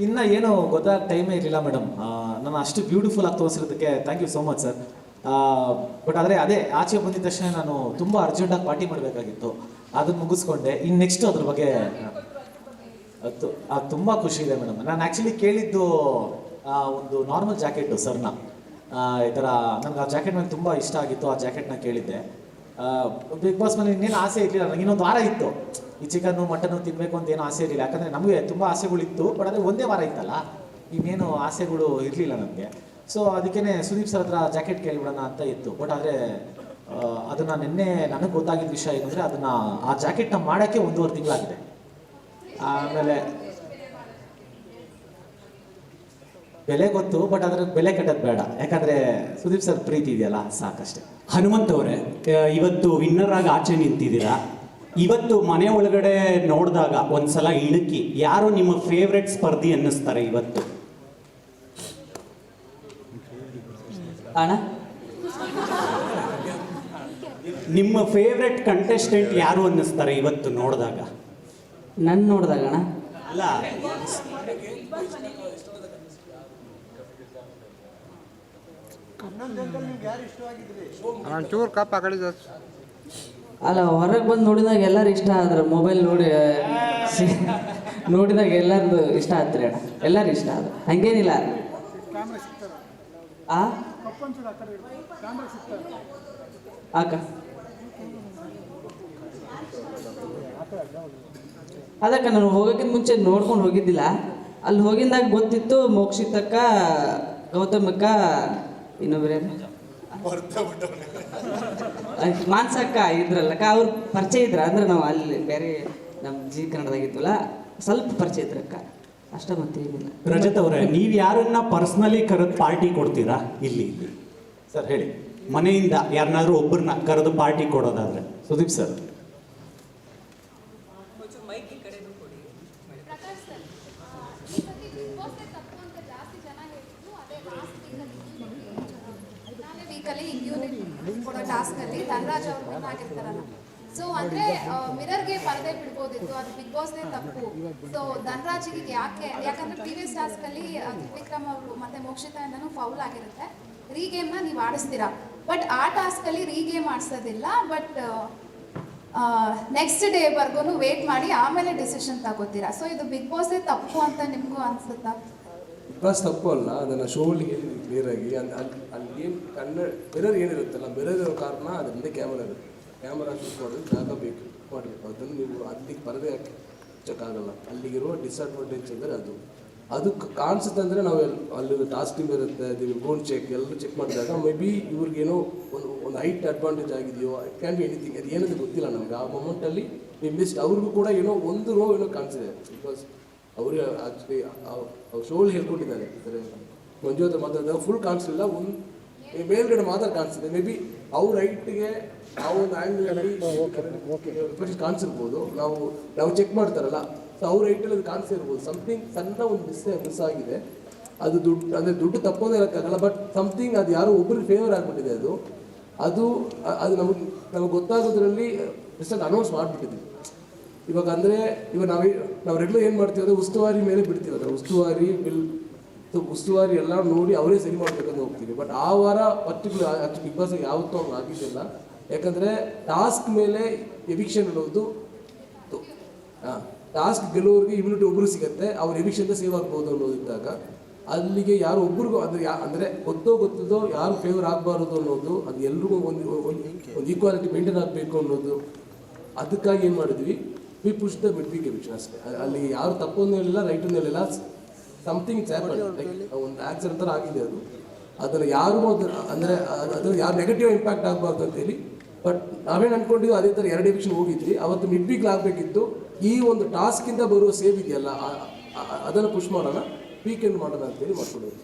ಇನ್ನು ಏನು ಗೊತ್ತಾಗ ಟೈಮೇ ಇರಲಿಲ್ಲ ಮೇಡಮ್. ನಾನು ಅಷ್ಟು ಬ್ಯೂಟಿಫುಲ್ ಆಗಿ ತೋರಿಸಿರೋದಕ್ಕೆ thank you so much sir. But ಆದರೆ ಅದೇ ಆಚೆ ಬಂದಿದ ತಕ್ಷಣ ನಾನು ತುಂಬ ಅರ್ಜೆಂಟಾಗಿ ಪಾರ್ಟಿ ಮಾಡಬೇಕಾಗಿತ್ತು, ಅದನ್ನು ಮುಗಿಸ್ಕೊಂಡೆ. ಇನ್ನು ನೆಕ್ಸ್ಟ್ ಅದ್ರ ಬಗ್ಗೆ ಅದು ತುಂಬ ಖುಷಿ ಇದೆ ಮೇಡಮ್. ನಾನು ಆ್ಯಕ್ಚುಲಿ ಕೇಳಿದ್ದು ಒಂದು ನಾರ್ಮಲ್ ಜಾಕೆಟು ಸರ್ನ, ಈ ಥರ ನನಗೆ ಆ ಜಾಕೆಟ್ ಮೇಲೆ ತುಂಬ ಇಷ್ಟ ಆಗಿತ್ತು. ಆ ಜಾಕೆಟ್ನ ಕೇಳಿದ್ದೆ. ಬಿಗ್ ಬಾಸ್ ಮೇಲೆ ಇನ್ನೇನು ಆಸೆ ಇರಲಿಲ್ಲ ನನಗೆ. ಇನ್ನೊಂದು ವಾರ ಇತ್ತು ಈ ಚಿಕನ್ನು ಮಟನ್ನು ತಿನ್ನಬೇಕು ಅಂತ ಏನೂ ಆಸೆ ಇರಲಿಲ್ಲ, ಯಾಕಂದರೆ ನಮಗೆ ತುಂಬ ಆಸೆಗಳಿತ್ತು. ಬಟ್ ಆದರೆ ಒಂದೇ ವಾರ ಇತ್ತಲ್ಲ, ಇನ್ನೇನು ಆಸೆಗಳು ಇರಲಿಲ್ಲ ನನಗೆ. ಸೊ ಅದಕ್ಕೇ ಸುದೀಪ್ ಸರ್ ಹತ್ರ ಜಾಕೆಟ್ ಕೇಳಿಬಿಡೋಣ ಅಂತ ಇತ್ತು. ಬಟ್ ಆದರೆ ಅದನ್ನು ನಿನ್ನೆ ನನಗೆ ಗೊತ್ತಾಗಿದ್ದ ವಿಷಯ ಏನಂದರೆ ಅದನ್ನು ಆ ಜಾಕೆಟ್ನ ಮಾಡೋಕ್ಕೆ 1.5 ತಿಂಗಳಾಗಿದೆ. ಆಮೇಲೆ ಬೆಲೆ ಗೊತ್ತು, ಬಟ್ ಅದ್ರ ಬೆಲೆ ಕಟ್ಟೋದು ಬೇಡ, ಯಾಕಂದರೆ ಸುದೀಪ್ ಸರ್ ಪ್ರೀತಿ ಇದೆಯಲ್ಲ ಸಾಕಷ್ಟೇ. ಹನುಮಂತ್ ಅವರೇ, ಇವತ್ತು ವಿನ್ನರ್ ಆಗಿ ಆಚೆ ನಿಂತಿದ್ದೀರಾ. ಇವತ್ತು ಮನೆ ಒಳಗಡೆ ನೋಡಿದಾಗ ಒಂದ್ಸಲ ಇಣುಕಿ ಯಾರು ನಿಮ್ಮ ಫೇವ್ರೆಟ್ ಸ್ಪರ್ಧಿ ಅನ್ನಿಸ್ತಾರೆ ಇವತ್ತು? ಅಣ್ಣ, ನಿಮ್ಮ ಫೇವ್ರೆಟ್ ಕಂಟೆಸ್ಟೆಂಟ್ ಯಾರು ಅನ್ನಿಸ್ತಾರೆ ಇವತ್ತು ನೋಡಿದಾಗ? ನನ್ನ ನೋಡಿದಾಗ ಅಣ್ಣ, ಅಲ್ಲ, ಚೂರು ಕಪ್ ಆ ಕಡೆ ಅಲ್ಲ ಹೊರಗೆ ಬಂದು ನೋಡಿದಾಗ ಎಲ್ಲರೂ ಇಷ್ಟ ಆದ್ರೆ ಮೊಬೈಲ್ ನೋಡಿದಾಗ ಎಲ್ಲರದು ಇಷ್ಟ ಆತ್ರಿ ಅಣ್ಣ, ಎಲ್ಲರೂ ಇಷ್ಟ ಆದ್ರೆ ಹಂಗೇನಿಲ್ಲ. ಆ ಅಕ್ಕ ಅದಕ್ಕ ನಾನು ಹೋಗೋಕ್ಕಿಂತ ಮುಂಚೆ ನೋಡ್ಕೊಂಡು ಹೋಗಿದ್ದಿಲ್ಲ. ಅಲ್ಲಿ ಹೋಗಿದ್ದಾಗ ಗೊತ್ತಿತ್ತು ಮೋಕ್ಷಿತಕ್ಕ, ಗೌತಮಕ್ಕ, ಇನ್ನೊಬ್ಬರೇ ಮಾನ್ಸಕ್ಕ ಇದ್ರಲ್ಲಕ್ಕ, ಅವ್ರು ಪರಿಚಯ ಇದ್ರ. ಅಂದ್ರೆ ನಾವು ಅಲ್ಲಿ ಬೇರೆ ನಮ್ಮ ಜಿ ಕನ್ನಡದಾಗಿದ್ವಲ್ಲ, ಸ್ವಲ್ಪ ಪರಿಚಯ ಇದ್ರಕ್ಕ ಅಷ್ಟ, ಮತ್ತೇನಿಲ್ಲ. ರಜತ್ ಅವರೇ, ನೀವು ಯಾರನ್ನ ಪರ್ಸ್ನಲಿ ಕರೆದು ಪಾರ್ಟಿ ಕೊಡ್ತೀರಾ? ಇಲ್ಲಿ ಸರ್ ಹೇಳಿ. ಮನೆಯಿಂದ ಯಾರನ್ನಾದ್ರೂ ಒಬ್ಬರನ್ನ ಕರೆದು ಪಾರ್ಟಿ ಕೊಡೋದಾದ್ರೆ? ಸುದೀಪ್ ಸರ್. ಟಾಸ್ಕಲ್ಲಿ ಧನರಾಜ್ ಅವರು ವಿನ್ ಆಗಿರ್ತಾರಲ್ಲ, ಸೊ ಅಂದರೆ ಮಿರರ್ಗೆ ಪರದೆ ಬಿಡ್ಬೋದಿತ್ತು, ಅದು ಬಿಗ್ ಬಾಸ್ನೇ ತಪ್ಪು. ಸೊ ಧನರಾಜಿಗೆ ಯಾಕಂದರೆ ಪ್ರೀವಿಯಸ್ ಟಾಸ್ಕಲ್ಲಿ ತ್ರಿವಿಕ್ರಮ್ ಅವರು ಮತ್ತು ಮೋಕ್ಷಿತಾಯಿಂದನೂ ಫೌಲ್ ಆಗಿರುತ್ತೆ. ರೀಗೇಮ್ನ ನೀವು ಆಡಿಸ್ತೀರಾ, ಬಟ್ ಆ ಟಾಸ್ಕಲ್ಲಿ ರೀಗೇಮ್ ಆಡಿಸೋದಿಲ್ಲ. ಬಟ್ ನೆಕ್ಸ್ಟ್ ಡೇವರೆಗೂ ವೇಟ್ ಮಾಡಿ ಆಮೇಲೆ ಡಿಸಿಷನ್ ತಗೋತೀರಾ. ಸೊ ಇದು ಬಿಗ್ ಬಾಸೇ ತಪ್ಪು ಅಂತ ನಿಮಗೂ ಅನಿಸುತ್ತಾ? ಬಿಗ್ ಬಾಸ್ ತಪ್ಪು ಅಲ್ಲ, ಅದನ್ನು ಶೋಲ್ಲಿ ಹೇಳಿ ಕ್ಲಿಯರಾಗಿ. ಅಲ್ಲಿ ಏನು ಕನ್ನಡ ಮಿರರ್ ಏನಿರುತ್ತಲ್ಲ, ಮಿರರ್ ಇರೋ ಕಾರಣ ಅದ್ರ ಹಿಂದೆ ಕ್ಯಾಮರಾ ಇರುತ್ತೆ. ಕ್ಯಾಮರಾ ಶೂಟ್ ಮಾಡೋದು ಜಾಗ ಬೇಕು, ಮಾಡಬೇಕು. ಅದನ್ನು ನೀವು ಅಲ್ಲಿಗೆ ಪರದೆ ಹಾಕೋಕ್ಕಾಗಲ್ಲ. ಅಲ್ಲಿಗಿರುವ ಡಿಸ್ಅಡ್ವಾಂಟೇಜ್ ಅಂದರೆ ಅದು ಕಾಣಿಸುತ್ತೆ. ಅಂದರೆ ನಾವು ಅಲ್ಲಿ ಟಾಸ್ಕ್ ಟೀಮ್ ಇರುತ್ತೆ, ಗೋನ್ ಚೆಕ್ ಎಲ್ಲರೂ ಚೆಕ್ ಮಾಡಿದಾಗ ಮೇ ಬಿ ಇವ್ರಿಗೇನೋ ಒಂದು ಹೈಟ್ ಅಡ್ವಾಂಟೇಜ್ ಆಗಿದೆಯೋ, ಇಟ್ ಕ್ಯಾನ್ ಬಿ ಎನಿಥಿಂಗ್. ಅದು ಏನದು ಗೊತ್ತಿಲ್ಲ ನಮಗೆ. ಆ ಮೊಮೆಂಟಲ್ಲಿ ನೀವು ಮಿಸ್ಟ್. ಅವ್ರಿಗೂ ಕೂಡ ಏನೋ ಒಂದು ರೋ ಏನೋ ಕಾಣಿಸಿದೆ. ಬಿಕಾಸ್ ಅವ್ರಿಗೆ ಆ್ಯಕ್ಚುಲಿ ಅವ್ರು ಶೋಲ್ಲಿ ಹೇಳ್ಕೊಂಡಿದ್ದಾರೆ. ಮಂಜು ಹತ್ರ ಮಾತಾಡಿದಾಗ ಫುಲ್ ಕಾಣಿಸಲಿಲ್ಲ, ಒಂದು ಮೇಲ್ಗಡೆ ಮಾತ್ರ ಕಾಣಿಸ್ತಿದೆ. ಮೇ ಬಿ ಅವ್ರ ಹೈಟ್ಗೆ ಆ ಒಂದು ಆ್ಯಂಗಲಲ್ಲಿ ಕಾಣಿಸಿರ್ಬೋದು. ನಾವು ಚೆಕ್ ಮಾಡ್ತಾರಲ್ಲ, ಸೊ ಅವ್ರ ಹೈಟಲ್ಲಿ ಅದು ಕಾಣಿಸಿರ್ಬೋದು. ಸಮಥಿಂಗ್ ಸಣ್ಣ ಒಂದು ಮಿಸ್ ಆಗಿದೆ. ಅದು ದುಡ್ಡು ತಪ್ಪೋದೇ ಇರೋಕ್ಕಾಗಲ್ಲ, ಬಟ್ ಸಮಥಿಂಗ್ ಅದು ಯಾರೋ ಒಬ್ಬರಿಗೆ ಫೇವರ್ ಆಗಿಬಿಟ್ಟಿದೆ. ಅದು ನಮಗೆ ಗೊತ್ತಾಗೋದ್ರಲ್ಲಿ ರಿಸಲ್ಟ್ ಅನೌನ್ಸ್ ಮಾಡಿಬಿಟ್ಟಿದ್ವಿ ಇವಾಗ. ಅಂದರೆ ಇವಾಗ ನಾವು ರೆಗ್ಯುಲರ್ ಏನು ಮಾಡ್ತೀವಿ ಅಂದರೆ ಉಸ್ತುವಾರಿ ಮೇಲೆ ಬಿಡ್ತೀವಿ. ಅದರ ಉಸ್ತುವಾರಿ ಎಲ್ಲ ನೋಡಿ ಅವರೇ ಸರಿ ಮಾಡ್ಬೇಕಂತ ಹೋಗ್ತೀವಿ. ಬಟ್ ಆ ವಾರ ಪರ್ಟಿಕ್ಯುಲರ್ ಬಿಗ್ ಬಾಸ್ ಯಾವತ್ತೂ ಅವ್ನು ಆಗಿದ್ದಿಲ್ಲ. ಯಾಕಂದರೆ ಟಾಸ್ಕ್ ಮೇಲೆ ಎವಿಕ್ಷನ್ ಅನ್ನೋದು, ಟಾಸ್ಕ್ ಗೆಲ್ಲೋರಿಗೆ ಇಮ್ಯುನಿಟಿ ಒಬ್ಬರು ಸಿಗುತ್ತೆ, ಅವ್ರು ಎವಿಕ್ಷನ್ದ ಸೇವ್ ಆಗ್ಬೋದು ಅನ್ನೋದಿದ್ದಾಗ ಅಲ್ಲಿಗೆ ಯಾರು ಒಬ್ರಿಗೂ ಅಂದರೆ ಗೊತ್ತಿದ್ದೋ ಯಾರು ಫೇವರ್ ಆಗಬಾರ್ದು ಅನ್ನೋದು, ಅದು ಎಲ್ರಿಗೂ ಒಂದು ಈಕ್ವಾಲಿಟಿ ಮೇಂಟೈನ್ ಆಗಬೇಕು ಅನ್ನೋದು. ಅದಕ್ಕಾಗಿ ಏನು ಮಾಡಿದ್ವಿ, we push the mid week eviction ಅಷ್ಟೇ. ಅಲ್ಲಿ ಯಾರು ತಪ್ಪೊಂದು ಹೇಳಿಲ್ಲ, ರೈಟನ್ನು ಹೇಳಿಲ್ಲ. ಸಮಥಿಂಗ್ ಒಂದು ಆಕ್ಸಿಡೆಂಟ್ ಥರ ಆಗಿದೆ. ಅದನ್ನು ಯಾರು ಅಂದರೆ ಅದನ್ನು ಯಾರು ನೆಗೆಟಿವ್ ಇಂಪ್ಯಾಕ್ಟ್ ಆಗಬಾರ್ದು ಅಂತೇಳಿ. ಬಟ್ ನಾವೇನು ಅಂದ್ಕೊಂಡಿದ್ದು ಅದೇ ಥರ 2 ಎವಿಕ್ಷನ್ ಹೋಗಿದ್ವಿ. ಅವತ್ತು ಮಿಡ್ ವೀಕ್ ಆಗಬೇಕಿತ್ತು. ಈ ಒಂದು ಟಾಸ್ಕಿಂದ ಬರುವ ಸೇವ್ ಇದೆಯಲ್ಲ, ಅದನ್ನು ಪುಷ್ ಮಾಡೋಣ, ವೀಕೆಂಡ್ ಮಾಡೋಣ ಅಂತೇಳಿ ಮಾಡ್ಕೊಂಡಿದ್ವಿ.